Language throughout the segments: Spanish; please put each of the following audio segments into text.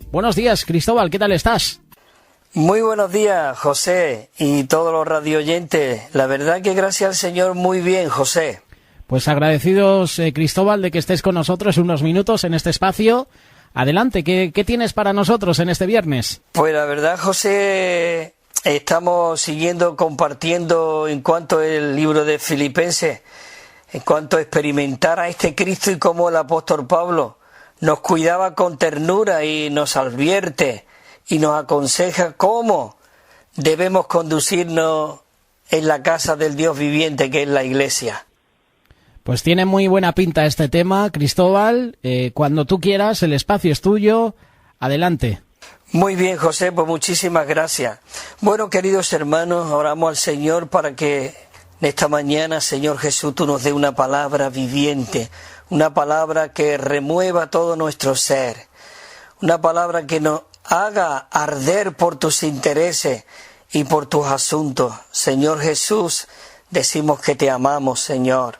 Buenos días, Cristóbal, ¿qué tal estás? Muy buenos días, José, y todos los radioyentes. La verdad que gracias al Señor muy bien, José. Pues agradecidos, Cristóbal, de que estés con nosotros unos minutos en este espacio. Adelante, ¿qué tienes para nosotros en este viernes? Pues la verdad, José, estamos compartiendo en cuanto al libro de Filipenses, en cuanto a experimentar a este Cristo y cómo el apóstol Pablo nos cuidaba con ternura y nos advierte y nos aconseja cómo debemos conducirnos en la casa del Dios viviente que es la Iglesia. Pues tiene muy buena pinta este tema, Cristóbal. Cuando tú quieras, el espacio es tuyo. Adelante. Muy bien, José, pues muchísimas gracias. Bueno, queridos hermanos, oramos al Señor para que en esta mañana, Señor Jesús, tú nos dé una palabra viviente, una palabra que remueva todo nuestro ser, una palabra que nos haga arder por tus intereses y por tus asuntos. Señor Jesús, decimos que te amamos, Señor.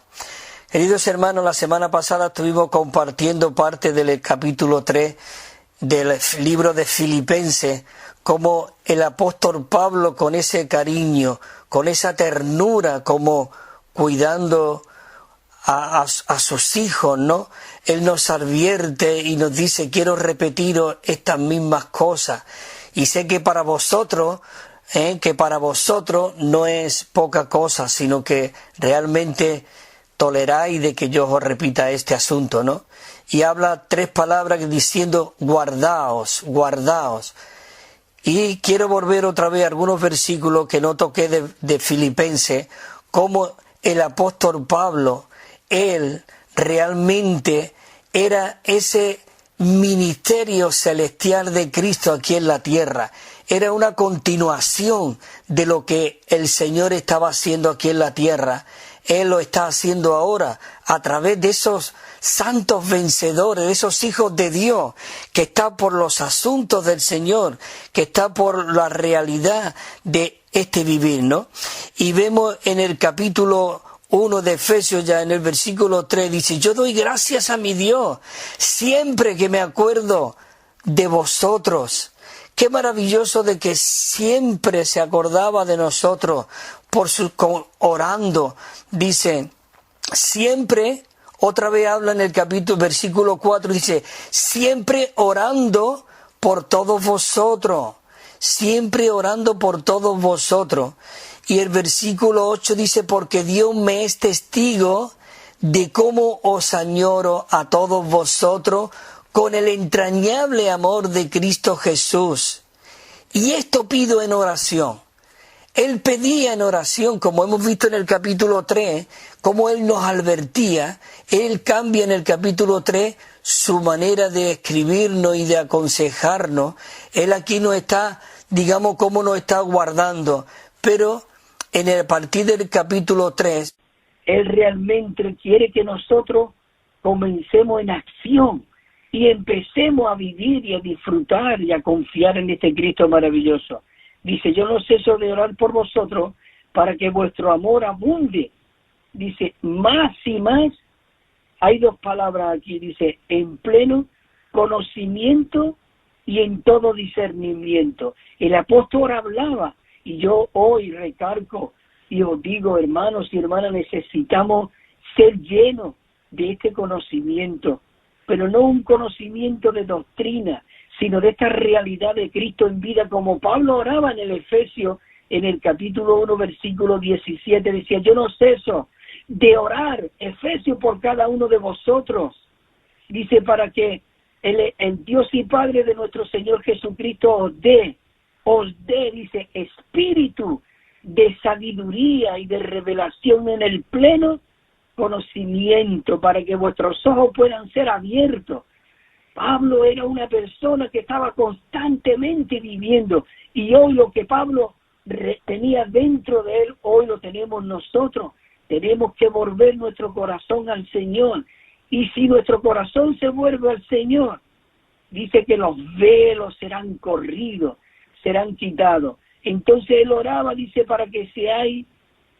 Queridos hermanos, la semana pasada estuvimos compartiendo parte del capítulo 3 del libro de Filipenses, como el apóstol Pablo con ese cariño, con esa ternura, como cuidando a sus hijos, ¿no? Él nos advierte y nos dice, quiero repetiros estas mismas cosas. Y sé que para vosotros no es poca cosa, sino que realmente toleráis de que yo os repita este asunto, ¿no? Y habla 3 palabras diciendo guardaos, guardaos. Y quiero volver otra vez a algunos versículos que no toqué de Filipenses, como el apóstol Pablo, él realmente era ese ministerio celestial de Cristo aquí en la tierra. Era una continuación de lo que el Señor estaba haciendo aquí en la tierra. Él lo está haciendo ahora a través de esos santos vencedores, de esos hijos de Dios, que está por los asuntos del Señor, que está por la realidad de este vivir, ¿no? Y vemos en el capítulo 1 de Efesios, ya en el versículo 3, dice, yo doy gracias a mi Dios siempre que me acuerdo de vosotros. Qué maravilloso de que siempre se acordaba de nosotros orando. Dice, siempre, otra vez habla en el versículo 4, dice, siempre orando por todos vosotros. Siempre orando por todos vosotros. Y el versículo 8 dice, porque Dios me es testigo de cómo os añoro a todos vosotros con el entrañable amor de Cristo Jesús. Y esto pido en oración. Él pedía en oración, como hemos visto en el capítulo 3, como él nos advertía. Él cambia en el capítulo 3 su manera de escribirnos y de aconsejarnos. Él aquí nos está, digamos, cómo nos está guardando. Pero a partir del capítulo 3, él realmente quiere que nosotros comencemos en acción y empecemos a vivir y a disfrutar y a confiar en este Cristo maravilloso. Dice, yo no ceso de orar por vosotros para que vuestro amor abunde. Dice, más y más. Hay 2 palabras aquí, dice, en pleno conocimiento y en todo discernimiento. El apóstol hablaba, y yo hoy recalco y os digo, hermanos y hermanas, necesitamos ser llenos de este conocimiento, pero no un conocimiento de doctrina, sino de esta realidad de Cristo en vida, como Pablo oraba en el Efesios, en el capítulo 1, versículo 17, decía, yo no ceso de orar, Efesios, por cada uno de vosotros. Dice, para que el Dios y Padre de nuestro Señor Jesucristo os dé, dice, espíritu de sabiduría y de revelación en el pleno conocimiento, para que vuestros ojos puedan ser abiertos. Pablo era una persona que estaba constantemente viviendo, y hoy lo que Pablo tenía dentro de él, hoy lo tenemos nosotros. Tenemos que volver nuestro corazón al Señor, y si nuestro corazón se vuelve al Señor, dice que los velos serán corridos, serán quitados. Entonces él oraba, dice, para que seáis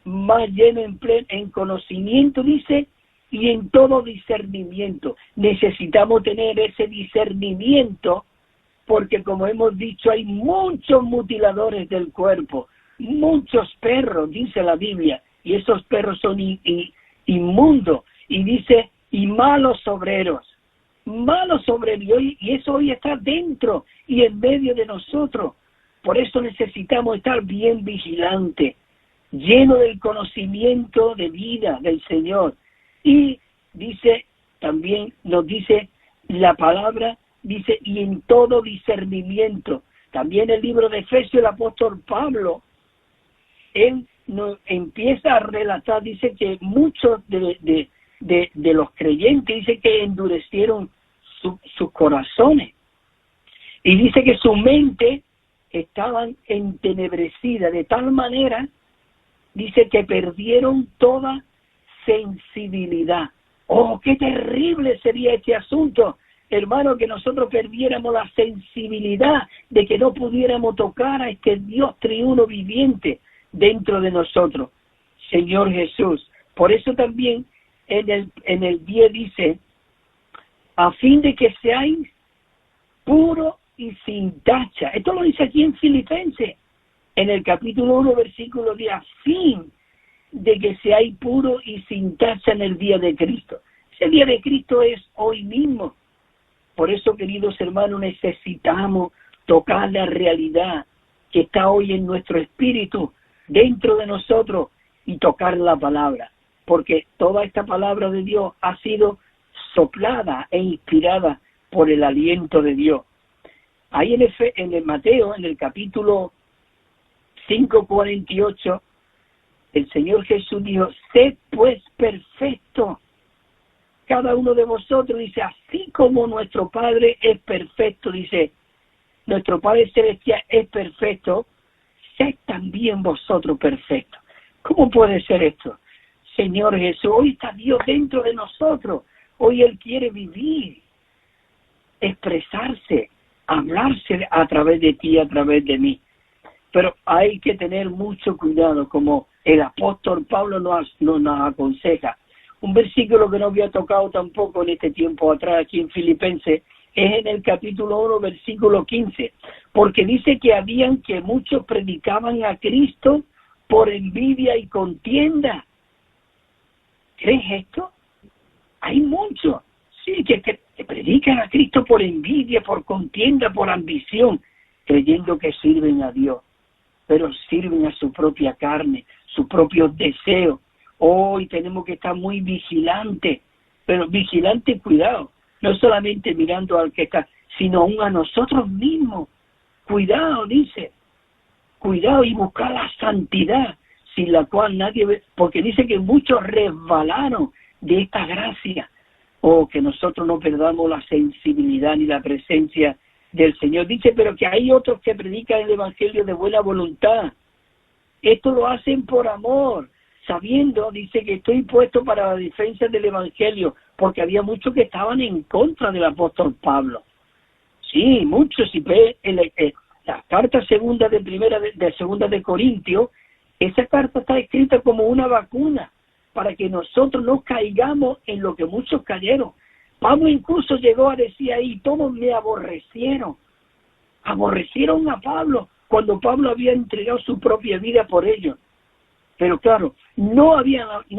más llenos en conocimiento, dice, y en todo discernimiento. Necesitamos tener ese discernimiento porque como hemos dicho, hay muchos mutiladores del cuerpo, muchos perros, dice la Biblia, y esos perros son inmundos, y dice, y malos obreros, y eso hoy está dentro y en medio de nosotros. Por eso necesitamos estar bien vigilantes, lleno del conocimiento de vida del Señor. Y dice, también nos dice la palabra, dice, y en todo discernimiento. También el libro de Efesios, el apóstol Pablo, él nos empieza a relatar, dice que muchos de los creyentes, dice que endurecieron sus corazones. Y dice que su mente estaban entenebrecidas de tal manera, dice que perdieron toda sensibilidad. ¡Oh, qué terrible sería este asunto, hermano, que nosotros perdiéramos la sensibilidad de que no pudiéramos tocar a este Dios triuno viviente dentro de nosotros, Señor Jesús! Por eso también en el 10 dice, a fin de que seáis puros y sin tacha. Esto lo dice aquí en Filipenses, en el capítulo 1, versículo 10, a fin de que seáis puros y sin tacha en el día de Cristo. Ese día de Cristo es hoy mismo. Por eso, queridos hermanos, necesitamos tocar la realidad que está hoy en nuestro espíritu, dentro de nosotros, y tocar la palabra. Porque toda esta palabra de Dios ha sido soplada e inspirada por el aliento de Dios. Ahí en el Mateo, en el capítulo 5:48, el Señor Jesús dijo, sed pues perfecto, cada uno de vosotros, dice, así como nuestro Padre es perfecto, dice, nuestro Padre Celestial es perfecto, sed también vosotros perfectos. ¿Cómo puede ser esto? Señor Jesús, hoy está Dios dentro de nosotros, hoy Él quiere vivir, expresarse, hablarse a través de ti, a través de mí. Pero hay que tener mucho cuidado, como el apóstol Pablo nos aconseja. Un versículo que no había tocado tampoco en este tiempo atrás aquí en Filipenses es en el capítulo 1, versículo 15, porque dice que habían que muchos predicaban a Cristo por envidia y contienda. ¿Crees esto? Hay muchos, sí, que predican a Cristo por envidia, por contienda, por ambición, creyendo que sirven a Dios, pero sirven a su propia carne, sus propios deseos. Hoy tenemos que estar muy vigilantes, pero vigilantes, cuidado, no solamente mirando al que está, sino aún a nosotros mismos. Cuidado, dice, cuidado y buscar la santidad, sin la cual nadie ve, porque dice que muchos resbalaron de esta gracia. O que nosotros no perdamos la sensibilidad ni la presencia del Señor. Dice, pero que hay otros que predican el Evangelio de buena voluntad. Esto lo hacen por amor, sabiendo, dice, que estoy puesto para la defensa del Evangelio, porque había muchos que estaban en contra del apóstol Pablo. Sí, muchos. Si ve la carta segunda de Corintios, esa carta está escrita como una vacuna para que nosotros no caigamos en lo que muchos cayeron. Pablo incluso llegó a decir ahí, todos me aborrecieron a Pablo, cuando Pablo había entregado su propia vida por ellos. Pero claro, no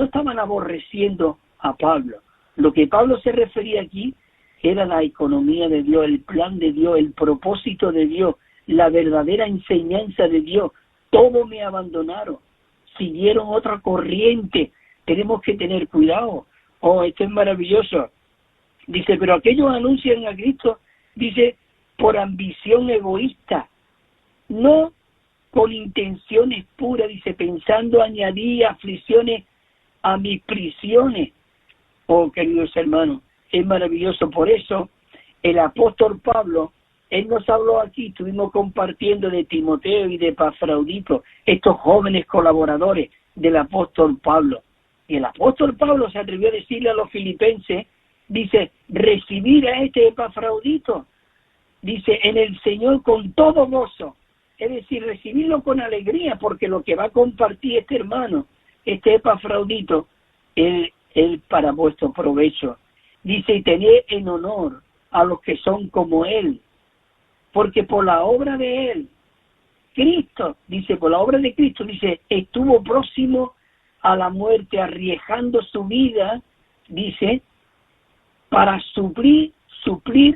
estaban aborreciendo a Pablo. Lo que Pablo se refería aquí era la economía de Dios, el plan de Dios, el propósito de Dios, la verdadera enseñanza de Dios. Todos me abandonaron, siguieron otra corriente. Tenemos que tener cuidado. Oh, esto es maravilloso. Dice, pero aquellos anuncian a Cristo, dice, por ambición egoísta, no con intenciones puras, dice, pensando añadir aflicciones a mis prisiones. Oh, queridos hermanos, es maravilloso. Por eso, el apóstol Pablo, él nos habló aquí, estuvimos compartiendo de Timoteo y de Epafrodito, estos jóvenes colaboradores del apóstol Pablo. Y el apóstol Pablo se atrevió a decirle a los filipenses, dice, recibir a este Epafrodito, dice, en el Señor con todo gozo. Es decir, recibirlo con alegría, porque lo que va a compartir este hermano, este Epafrodito, él para vuestro provecho. Dice, y tened en honor a los que son como él, porque por la obra de Él, Cristo, dice, por la obra de Cristo, dice, estuvo próximo a la muerte, arriesgando su vida, dice, para suplir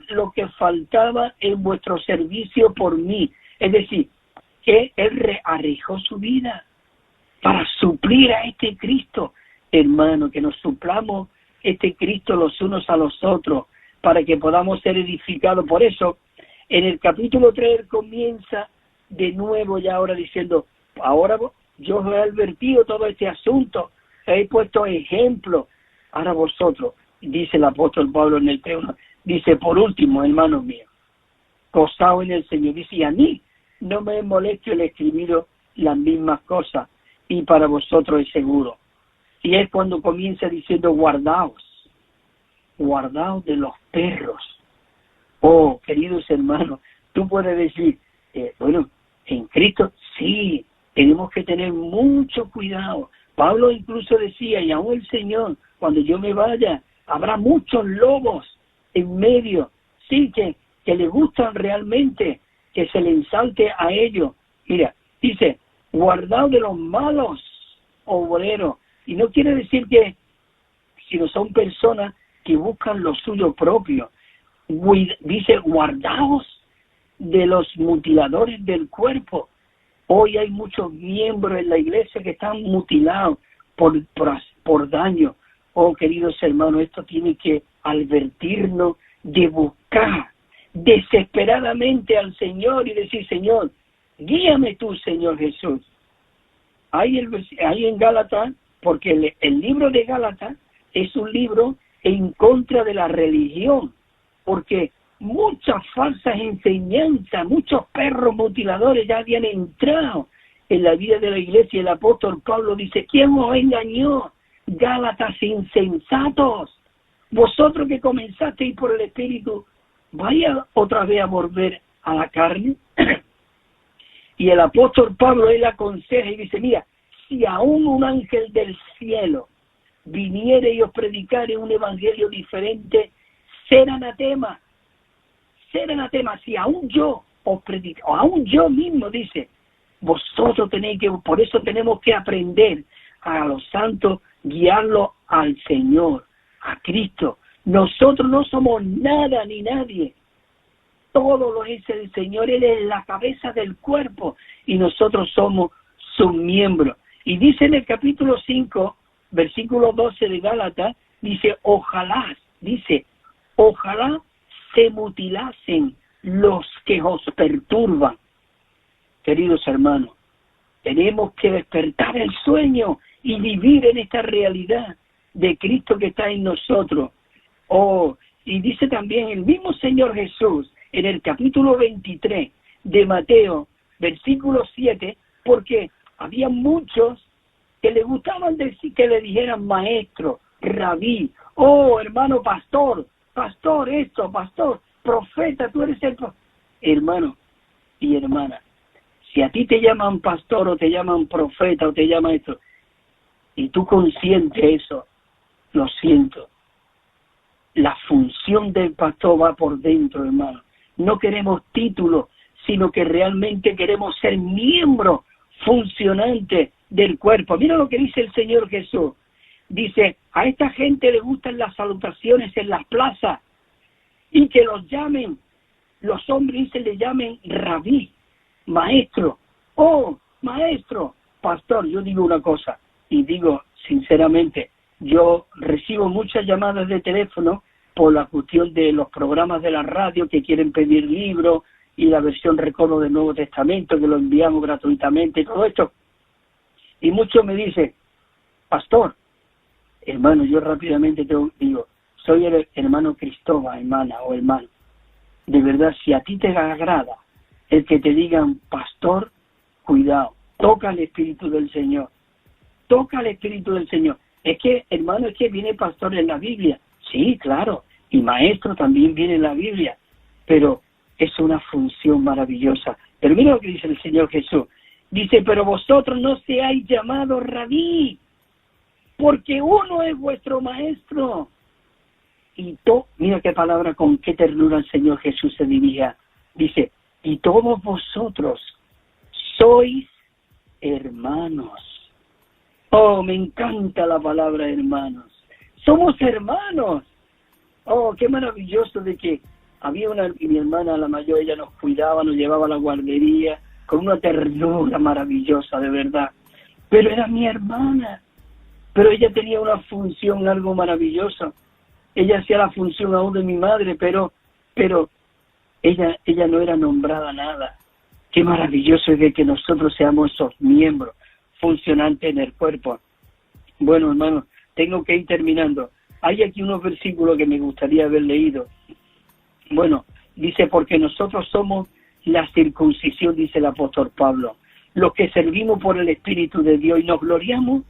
lo que faltaba en vuestro servicio por mí. Es decir, que Él arriesgó su vida para suplir a este Cristo. Hermano, que nos suplamos este Cristo los unos a los otros, para que podamos ser edificados. Por eso, en el capítulo 3 Él comienza de nuevo ya ahora diciendo, ahora yo os he advertido todo este asunto, he puesto ejemplo, ahora vosotros, dice el apóstol Pablo en el 3:1, dice, por último, hermanos míos, gozaos en el Señor. Dice, y a mí no me es molesto el escribiros las mismas cosas, y para vosotros es seguro. Y es cuando comienza diciendo, guardaos de los perros. Oh, queridos hermanos, tú puedes decir, bueno, en Cristo sí, tenemos que tener mucho cuidado. Pablo incluso decía, y aún el Señor, cuando yo me vaya, habrá muchos lobos en medio, sí, que le gustan realmente, que se le ensalte a ellos. Mira, dice, guardaos de los malos obreros. Y no quiere decir que, sino son personas que buscan lo suyo propio. Dice, guardaos de los mutiladores del cuerpo. Hoy hay muchos miembros en la iglesia que están mutilados por daño. Oh, queridos hermanos, esto tiene que advertirnos de buscar desesperadamente al Señor y decir, Señor, guíame tú, Señor Jesús. Hay en Gálatas, porque el libro de Gálatas es un libro en contra de la religión, porque muchas falsas enseñanzas, muchos perros mutiladores ya habían entrado en la vida de la iglesia. El apóstol Pablo dice, ¿quién os engañó? Gálatas insensatos, vosotros que comenzasteis por el Espíritu, ¿vaya otra vez a volver a la carne? Y el apóstol Pablo, él aconseja y dice, mira, si aún un ángel del cielo viniere y os predicare un evangelio diferente, ser anatema, si aún yo os predico, o aún yo mismo, dice, vosotros tenéis que, por eso tenemos que aprender a los santos, guiarlos al Señor, a Cristo. Nosotros no somos nada ni nadie, todo lo es el Señor. Él es la cabeza del cuerpo y nosotros somos sus miembros. Y dice en el capítulo 5, versículo 12 de Gálatas, dice, ojalá se mutilasen los que os perturban. Queridos hermanos, tenemos que despertar el sueño y vivir en esta realidad de Cristo que está en nosotros. Oh, y dice también el mismo Señor Jesús en el capítulo 23 de Mateo, versículo 7, porque había muchos que le gustaban decir, que le dijeran maestro, rabí, oh hermano pastor esto, pastor, profeta, tú eres el hermano y hermana. Si a ti te llaman pastor o te llaman profeta o te llaman esto, y tú consientes eso, lo siento. La función del pastor va por dentro, hermano. No queremos títulos, sino que realmente queremos ser miembros funcionantes del cuerpo. Mira lo que dice el Señor Jesús. Dice, a esta gente le gustan las salutaciones en las plazas y que los llamen, los hombres le llamen rabí, maestro. Oh, maestro, pastor. Yo digo una cosa y digo sinceramente, yo recibo muchas llamadas de teléfono por la cuestión de los programas de la radio que quieren pedir libros y la versión recodo del Nuevo Testamento, que lo enviamos gratuitamente y todo esto. Y muchos me dicen, pastor, hermano, yo rápidamente te digo, soy el hermano Cristóbal, hermana o hermano. De verdad, si a ti te agrada el que te digan pastor, cuidado, toca el Espíritu del Señor. Toca el Espíritu del Señor. Es que, hermano, es que viene pastor en la Biblia. Sí, claro, y maestro también viene en la Biblia, pero es una función maravillosa. Pero mira lo que dice el Señor Jesús. Dice, pero vosotros no seáis llamados rabí, porque uno es vuestro maestro. Y mira qué palabra, con qué ternura el Señor Jesús se dirige. Dice, y todos vosotros sois hermanos. Oh, me encanta la palabra hermanos. Somos hermanos. Oh, qué maravilloso de que había mi hermana, la mayor, ella nos cuidaba, nos llevaba a la guardería, con una ternura maravillosa, de verdad. Pero era mi hermana. Pero ella tenía una función, algo maravilloso. Ella hacía la función aún de mi madre, pero ella no era nombrada nada. Qué maravilloso es de que nosotros seamos esos miembros funcionantes en el cuerpo. Bueno, hermanos, tengo que ir terminando. Hay aquí unos versículos que me gustaría haber leído. Bueno, dice, porque nosotros somos la circuncisión, dice el apóstol Pablo, los que servimos por el Espíritu de Dios y nos gloriamos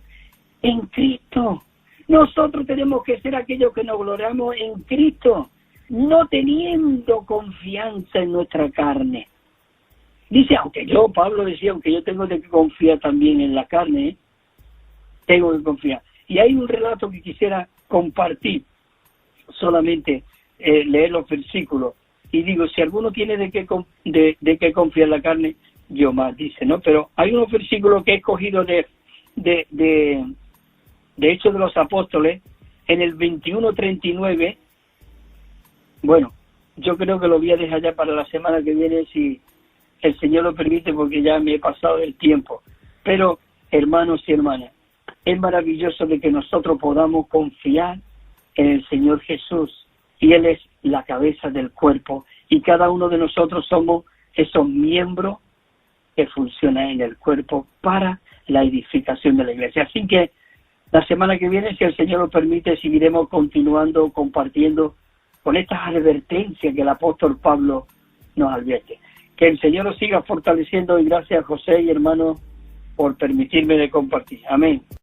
en Cristo. Nosotros tenemos que ser aquellos que nos gloriamos en Cristo, no teniendo confianza en nuestra carne. Dice, Pablo decía, aunque yo tengo que confiar también en la carne, tengo que confiar. Y hay un relato que quisiera compartir, solamente leer los versículos. Y digo, si alguno tiene de qué confiar en la carne, yo más, dice, ¿no? Pero hay unos versículos que he escogido de Hechos de los Apóstoles, en el 21:39. Bueno, yo creo que lo voy a dejar ya para la semana que viene, si el Señor lo permite, porque ya me he pasado el tiempo. Pero, hermanos y hermanas, es maravilloso de que nosotros podamos confiar en el Señor Jesús, y Él es la cabeza del cuerpo, y cada uno de nosotros somos esos miembros que funcionan en el cuerpo para la edificación de la iglesia. Así que la semana que viene, si el Señor lo permite, seguiremos continuando, compartiendo con estas advertencias que el apóstol Pablo nos advierte. Que el Señor nos siga fortaleciendo, y gracias, José y hermanos, por permitirme de compartir. Amén.